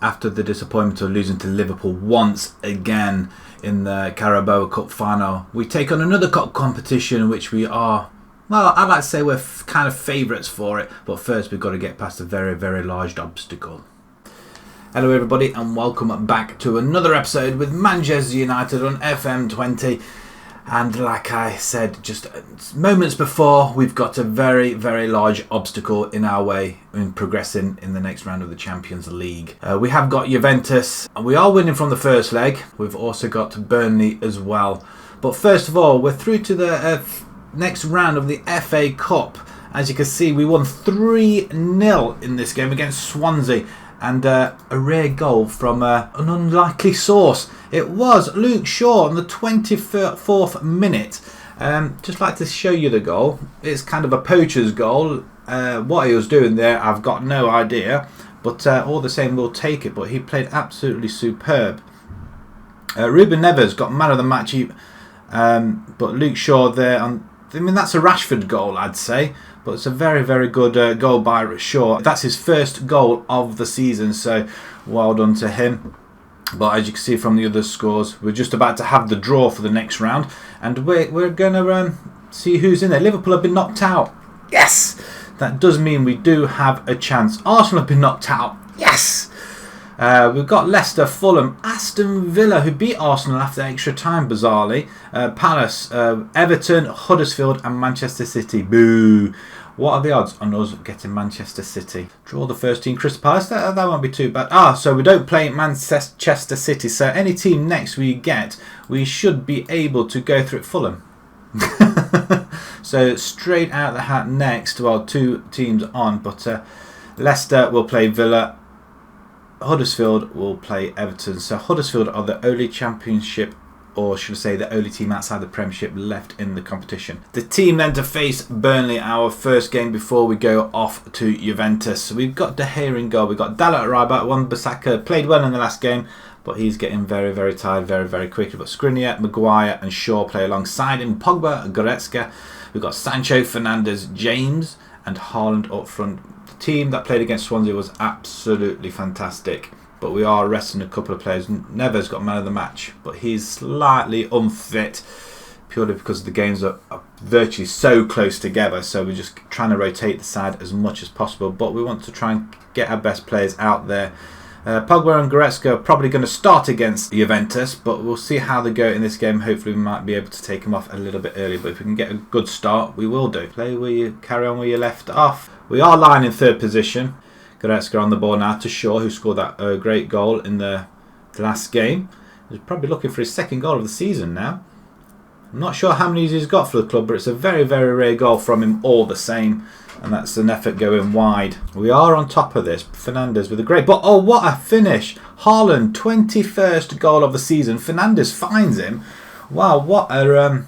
after the disappointment of losing to Liverpool once again in the Carabao Cup final, we take on another cup competition which we are, well, I'd like to say we're kind of favourites for it, but first we've got to get past a very, very large obstacle. Hello everybody and welcome back to another episode with Manchester United on FM20. And like I said just moments before, we've got a very, very large obstacle in our way in progressing in the next round of the Champions League. We have got Juventus, and we are winning from the first leg. We've also got Burnley as well. But first of all, we're through to the next round of the FA Cup. As you can see, we won 3-0 in this game against Swansea. And a rare goal from an unlikely source. It was Luke Shaw on the 24th minute. Just like to show you the goal. It's kind of a poacher's goal. What he was doing there, I've got no idea. But all the same, we'll take it. But he played absolutely superb. Ruben Neves got man of the match. But Luke Shaw there, I mean, that's a Rashford goal, I'd say. But it's a very, very good goal by Shaw. That's his first goal of the season, so well done to him. But as you can see from the other scores, we're just about to have the draw for the next round. And we're going to see who's in there. Liverpool have been knocked out. Yes! That does mean we do have a chance. Arsenal have been knocked out. Yes! We've got Leicester, Fulham, Aston Villa, who beat Arsenal after extra time, bizarrely. Palace, Everton, Huddersfield and Manchester City. Boo! What are the odds on us getting Manchester City? Draw the first team, Crystal Palace. That won't be too bad. So we don't play Manchester City. So any team next we get, we should be able to go through Fulham. So straight out the hat next. Well, two teams on. But Leicester will play Villa. Huddersfield will play Everton. So Huddersfield are the only championship, or should I say the only team outside the Premiership left in the competition. The team then to face Burnley, our first game before we go off to Juventus. So we've got De Gea in goal. We've got Dalot at right back. Wan-Bissaka played well in the last game, but he's getting very, very tired very, very quickly. But Skriniar, Maguire and Shaw play alongside him. Pogba and Goretzka. We've got Sancho, Fernandes, James and Haaland up front. The team that played against Swansea was absolutely fantastic. But we are resting a couple of players. Neves got man of the match, but he's slightly unfit purely because the games are virtually so close together. So we're just trying to rotate the side as much as possible. But we want to try and get our best players out there. Pogba and Goretzka are probably going to start against Juventus, but we'll see how they go in this game. Hopefully we might be able to take them off a little bit early. But if we can get a good start, we will do. Carry on where you left off. We are lying in third position. Goretzka on the ball now to Shaw, who scored that great goal in the last game. He's probably looking for his second goal of the season now. I'm not sure how many he's got for the club, but it's a very, very rare goal from him all the same. And that's an effort going wide. We are on top of this. Fernandes with a great... But oh, what a finish. Haaland, 21st goal of the season. Fernandes finds him. Wow, what a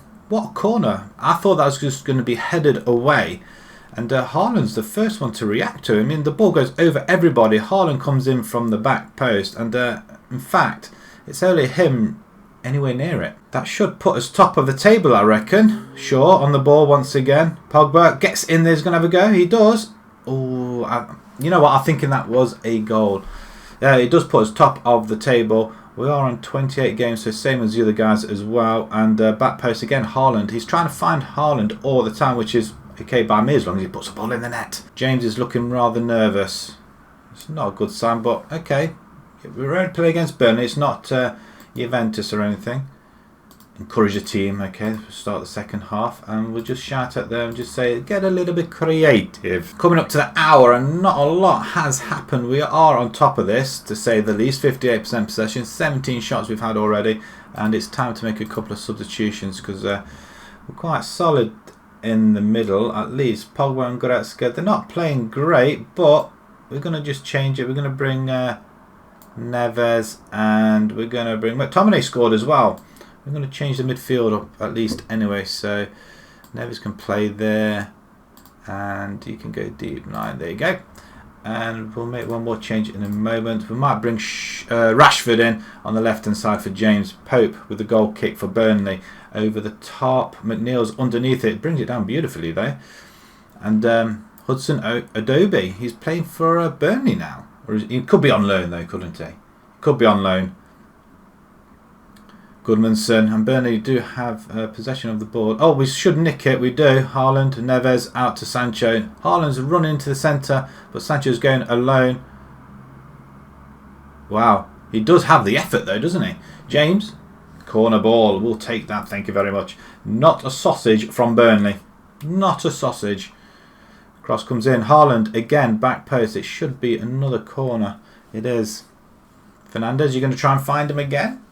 corner. I thought that was just going to be headed away. And Haaland's the first one to react to him. I mean, the ball goes over everybody. Haaland comes in from the back post. And in fact, it's only him anywhere near it. That should put us top of the table, I reckon. Shaw on the ball once again. Pogba gets in there. He's going to have a go. He does. Oh, you know what? I'm thinking that was a goal. Yeah, it does put us top of the table. We are on 28 games, so same as the other guys as well. And back post again, Haaland. He's trying to find Haaland all the time, which is okay by me as long as he puts the ball in the net. James is looking rather nervous. It's not a good sign, but okay. We're only playing against Burnley. It's not Juventus or anything. Encourage the team. Okay, we'll start the second half and we'll just shout at them and just say, get a little bit creative. Coming up to the hour and not a lot has happened. We are on top of this, to say the least. 58% possession, 17 shots we've had already, and it's time to make a couple of substitutions because we're quite solid in the middle, at least. Pogba and Goretzka, they're not playing great, but we're going to just change it. We're going to bring Neves, and we're going to bring... McTominay scored as well. We're going to change the midfield up at least anyway, so Neves can play there, and you can go deep 9. There you go. And we'll make one more change in a moment. We might bring Rashford in on the left hand side for James. Pope with the goal kick for Burnley over the top. McNeil's underneath it. Brings it down beautifully there. And Hudson Adobe, he's playing for Burnley now. Or he could be on loan though, couldn't he? Could be on loan. Goodmanson and Burnley do have possession of the ball. Oh, we should nick it. We do. Haaland, Neves out to Sancho. Haaland's running into the centre, but Sancho's going alone. Wow. He does have the effort though, doesn't he? James, corner ball. We'll take that. Thank you very much. Not a sausage from Burnley. Not a sausage. Cross comes in. Haaland again, back post. It should be another corner. It is. Fernandes, you're going to try and find him again?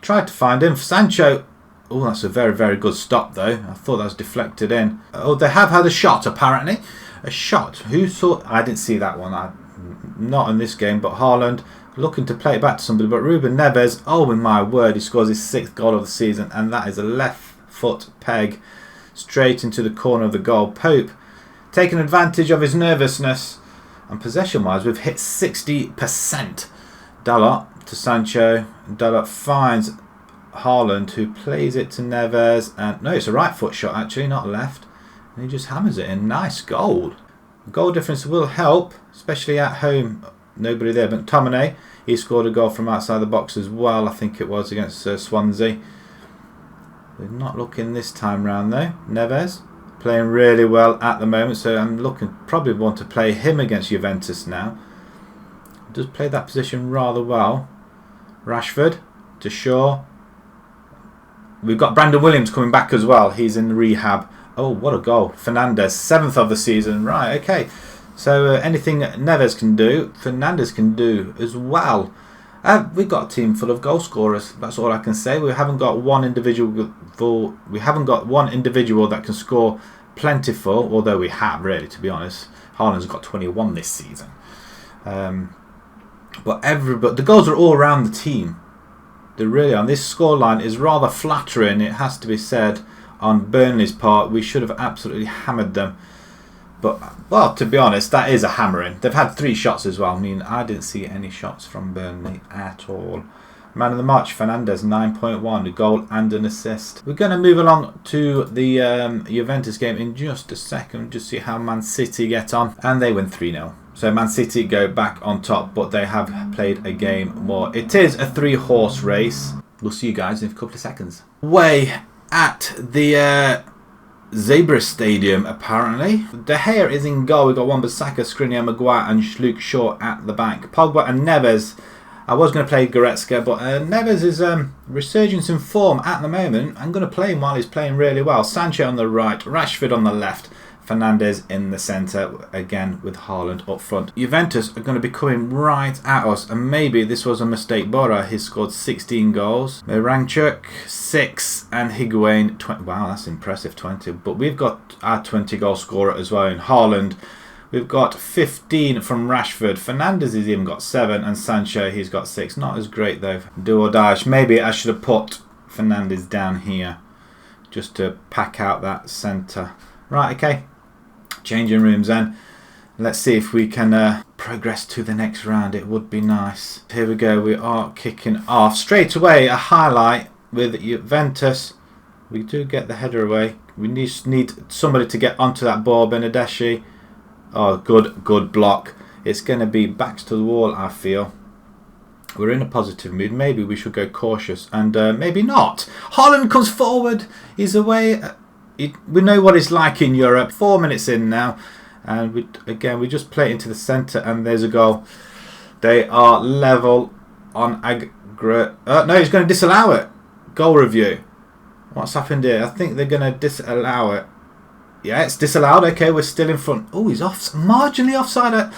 Tried to find him. Sancho. Oh, that's a very, very good stop though. I thought that was deflected in. Oh, they have had a shot apparently. A shot. Who saw? I didn't see that one. Not in this game, but Haaland looking to play it back to somebody. But Ruben Neves, oh my word, he scores his 6th goal of the season, and that is a left foot peg straight into the corner of the goal. Pope taking advantage of his nervousness, and possession-wise, we've hit 60%. Dalot to Sancho. Dalot finds Haaland, who plays it to Neves, and no, it's a right foot shot actually, not left, and he just hammers it in. Nice goal. Goal difference will help, especially at home. Nobody there. But McTominay, he scored a goal from outside the box as well. I think it was against Swansea. We're not looking this time round though. Neves playing really well at the moment, so I'm looking, probably want to play him against Juventus now. Does play that position rather well. Rashford to Shaw. We've got Brandon Williams coming back as well. He's in rehab. Oh, what a goal. Fernandes, 7th of the season. Right, okay. So anything Neves can do, Fernandes can do as well. We've got a team full of goal scorers. That's all I can say. We haven't got one individual. We haven't got one individual that can score plentiful. Although we have, really, to be honest. Haaland's got 21 this season. But the goals are all around the team. They're really on. This scoreline is rather flattering, it has to be said, on Burnley's part. We should have absolutely hammered them. But, well, to be honest, that is a hammering. They've had 3 shots as well. I mean, I didn't see any shots from Burnley at all. Man of the match, Fernandes, 9.1, a goal and an assist. We're going to move along to the Juventus game in just a second, just see how Man City get on. And they win 3-0. So Man City go back on top, but they have played a game more. It is a 3-horse race. We'll see you guys in a couple of seconds. Way at the Zebra Stadium, apparently. De Gea is in goal. We've got Wan-Bissaka, Skriniar, Maguire and Luke Shaw at the back. Pogba and Neves. I was going to play Goretzka, but Neves is resurgence in form at the moment. I'm going to play him while he's playing really well. Sancho on the right, Rashford on the left, Fernandes in the centre, again with Haaland up front. Juventus are going to be coming right at us, and maybe this was a mistake. Bora, he's scored 16 goals. Miranchuk, 6, and Higuain, 20. Wow, that's impressive, 20. But we've got our 20 goal scorer as well in Haaland. We've got 15 from Rashford. Fernandes has even got 7, and Sancho, he's got 6. Not as great though. Do or die. Maybe I should have put Fernandes down here just to pack out that centre. Right, okay. Changing rooms then. Let's see if we can progress to the next round. It would be nice. Here we go. We are kicking off. Straight away, a highlight with Juventus. We do get the header away. We need somebody to get onto that ball. Benedeschi. Oh, good block. It's going to be backs to the wall, I feel. We're in a positive mood. Maybe we should go cautious, and maybe not. Haaland comes forward. He's away. We know what it's like in Europe. 4 minutes in now, and we just play it into the centre, and there's a goal. They are level on aggregate. No, he's going to disallow it. Goal review. What's happened here? I think they're going to disallow it. Yeah, it's disallowed. Okay, we're still in front. Oh, he's marginally offside.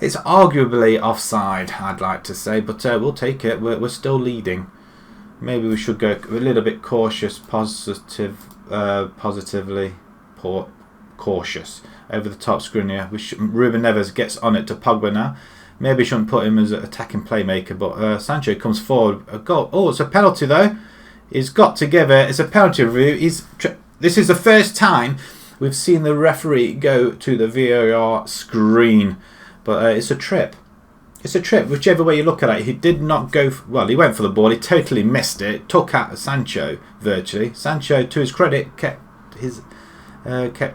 It's arguably offside, I'd like to say, but we'll take it. We're still leading. Maybe we should go a little bit cautious, positively cautious. Over the top Skriniar. Ruben Neves gets on it to Pogba now. Maybe shouldn't put him as an attacking playmaker, but Sancho comes forward. A goal. Oh, it's a penalty though. He's got to give it. It's a penalty review. This is the first time we've seen the referee go to the VAR screen, but it's a trip. It's a trip, whichever way you look at it. He did not go. Well, he went for the ball. He totally missed it. Took out Sancho virtually. Sancho, to his credit, kept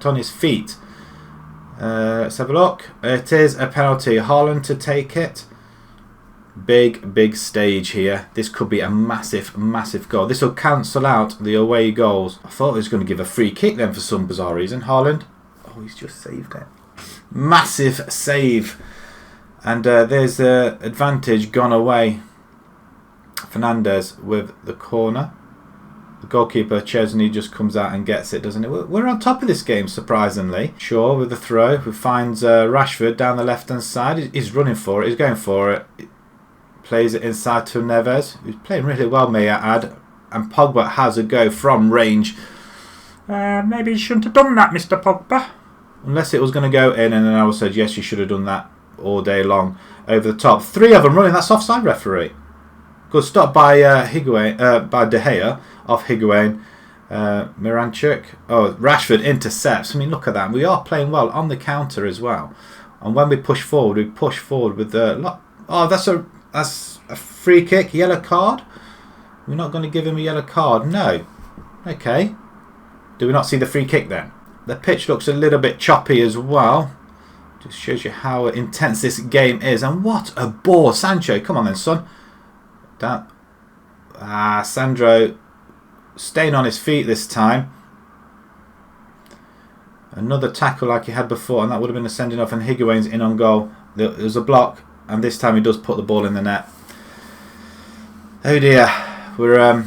on his feet. Let's have a look. It is a penalty. Haaland to take it. Big stage here. This could be a massive goal. This will cancel out the away goals. I thought he was going to give a free kick then for some bizarre reason. Haaland. Oh, he's just saved it. Massive save. And there's the advantage gone away. Fernandes with the corner. The goalkeeper, Chesney, just comes out and gets it, doesn't it? We're on top of this game, surprisingly. Shaw with the throw, who finds Rashford down the left-hand side. He's running for it. He's going for it. Plays it inside to Neves, who's playing really well, may I add. And Pogba has a go from range. Maybe you shouldn't have done that, Mr. Pogba. Unless it was going to go in, and then I would say, yes, you should have done that all day long. Over the top. 3 of them running. That's offside, referee. Good stop by Higuain, by De Gea off Higuain. Miranchuk. Oh, Rashford intercepts. I mean, look at that. We are playing well on the counter as well. And when we push forward with the. Oh, that's a free kick, yellow card. We're not going to give him a yellow card. No. Okay. Do we not see the free kick then? The pitch looks a little bit choppy as well. Just shows you how intense this game is. And what a ball, Sancho. Come on then, son. Sandro staying on his feet this time. Another tackle like he had before, and that would have been a sending off, and Higuain's in on goal. There's a block, and this time he does put the ball in the net. Oh dear, we're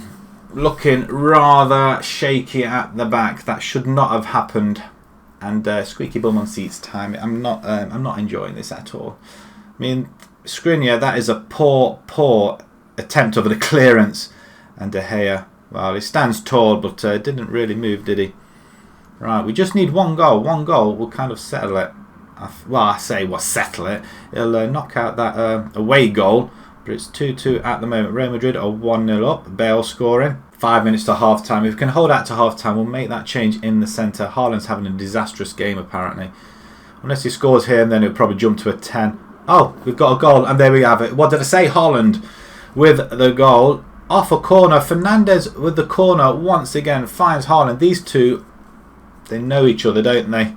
looking rather shaky at the back. That should not have happened. And squeaky bum on seats time. I'm not enjoying this at all. I mean, Skriniar, that is a poor attempt of a clearance. And De Gea, well, he stands tall, but didn't really move, did he? Right, we just need one goal. One goal will kind of settle it. I say we'll settle it. It'll knock out that away goal. But it's 2-2 at the moment. Real Madrid are 1-0 up. Bale scoring. 5 minutes to half time. If we can hold out to half time, we'll make that change in the centre. Haaland's having a disastrous game, apparently. Unless he scores here, and then he'll probably jump to a 10. Oh, we've got a goal, and there we have it. What did I say? Haaland with the goal. Off a corner. Fernandes with the corner once again finds Haaland. These two, they know each other, don't they?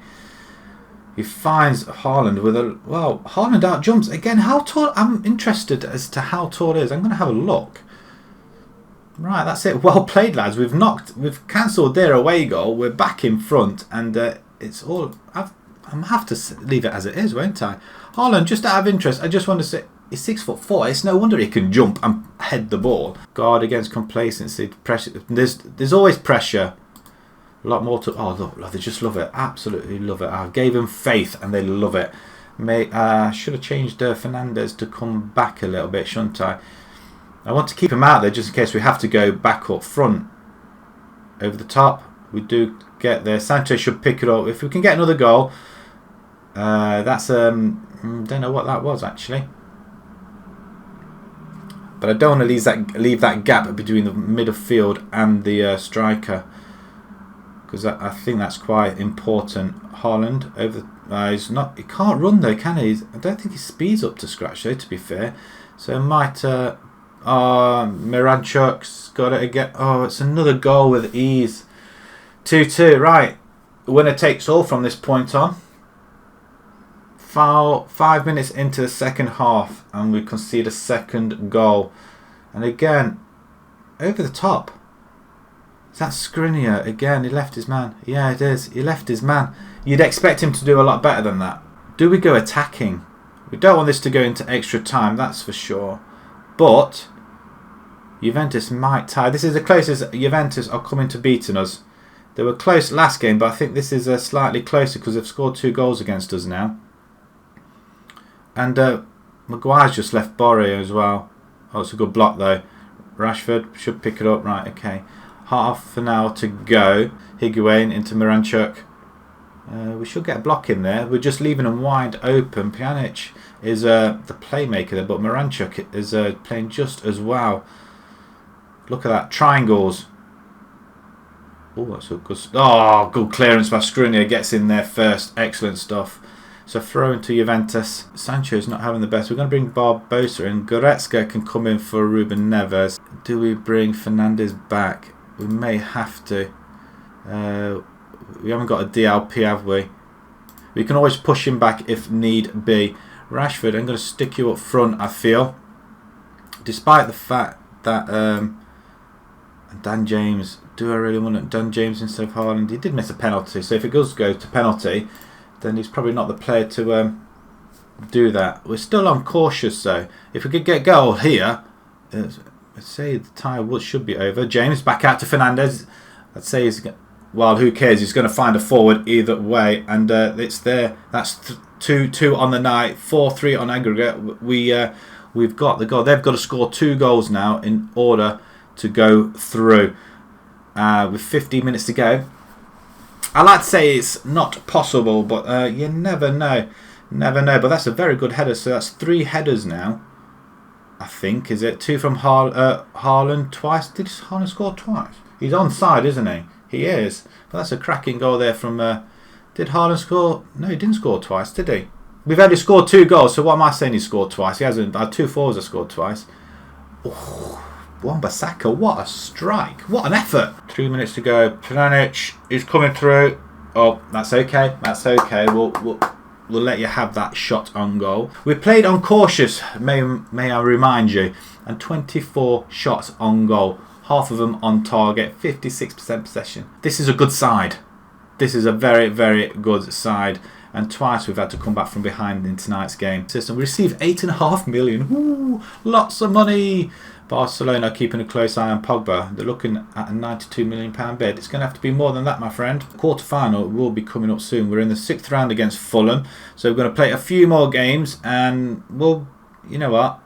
He finds Haaland with a... Well, Haaland out jumps. Again, how tall... I'm interested as to how tall it is. I'm going to have a look. Right, that's it. Well played, lads. We've cancelled their away goal. We're back in front, and it's all... I'm going to have to leave it as it is, won't I? Haaland, just out of interest, I just want to say... He's 6'4". It's no wonder he can jump and head the ball. Guard against complacency. Pressure. There's always pressure. A lot more to... Oh, look, they just love it. Absolutely love it. I gave them faith and they love it. I should have changed Fernandes to come back a little bit, shouldn't I? I want to keep him out there just in case we have to go back up front. Over the top. We do get there. Sancho should pick it up. If we can get another goal. That's... don't know what that was, actually. But I don't want to leave that gap between the midfield and the striker. Because I think that's quite important. Haaland over. He's not. He can't run though, can he? I don't think his speed's up to scratch though. To be fair, so it might. Miranchuk's got it again. Oh, it's another goal with ease. 2-2. Right, winner takes all from this point on. Foul. 5 minutes into the second half, and we concede a second goal. And again, over the top. Is that Skriniar again? He left his man. Yeah, it is. He left his man. You'd expect him to do a lot better than that. Do we go attacking? We don't want this to go into extra time, that's for sure. But Juventus might tie. This is the closest Juventus are coming to beating us. They were close last game, but I think this is slightly closer because they've scored 2 goals against us now. And Maguire's just left Borre as well. Oh, it's a good block though. Rashford should pick it up. Right, okay. Half an hour to go. Higuain into Miranchuk. We should get a block in there. We're just leaving them wide open. Pjanic is the playmaker there, but Miranchuk is playing just as well. Look at that. Triangles. Oh, that's a good... Oh, good clearance by Skriniar. Gets in there first. Excellent stuff. So throw into Juventus. Sancho's not having the best. We're going to bring Barbosa in. Goretzka can come in for Ruben Neves. Do we bring Fernandes back? We may have to. We haven't got a DLP, have we? We can always push him back if need be. Rashford, I'm going to stick you up front, I feel. Despite the fact that Dan James, do I really want Dan James instead of Haaland? He did miss a penalty, so if it does go to penalty, then he's probably not the player to do that. We're still on cautious though. If we could get goal here, let's say the tie should be over. James back out to Fernandes. I'd say he's, well, who cares? He's going to find a forward either way, and it's there. That's 2-2 on the night, 4-3 on aggregate. We've got the goal. They've got to score 2 goals now in order to go through. With 15 minutes to go, I like to say it's not possible, but you never know. Never know. But that's a very good header. So that's 3 headers now, I think. Is it 2 from Haaland twice? Did Haaland score twice? He's onside, isn't he? He is. But that's a cracking goal there from... did Haaland score? No, he didn't score twice, did he? We've only scored 2 goals, so what am I saying he scored twice? He hasn't. 2 forwards have scored twice. Oh, Wan-Bissaka, what a strike. What an effort. 3 minutes to go. Pjanic is coming through. Oh, that's okay. That's okay. We'll let you have that shot on goal. We played on cautious, may I remind you, and 24 shots on goal. Half of them on target, 56% possession. This is a good side. This is a very, very good side. And twice we've had to come back from behind in tonight's game. System. We received 8.5 million. Ooh, lots of money. Barcelona keeping a close eye on Pogba. They're looking at a £92 million bid. It's going to have to be more than that, my friend. Quarter-final will be coming up soon. We're in the 6th round against Fulham. So we're going to play a few more games. And we'll, you know what?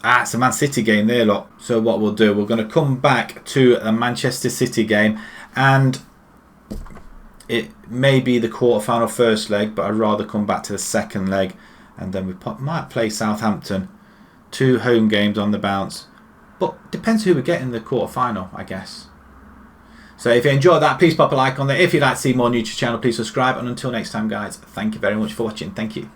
It's a Man City game there, look. So what we'll do, we're going to come back to a Manchester City game. And it may be the quarter-final first leg, but I'd rather come back to the second leg. And then we might play Southampton. 2 home games on the bounce. But depends who we get in the quarter-final, I guess. So if you enjoyed that, please pop a like on there. If you'd like to see more on YouTube channel, please subscribe. And until next time, guys, thank you very much for watching. Thank you.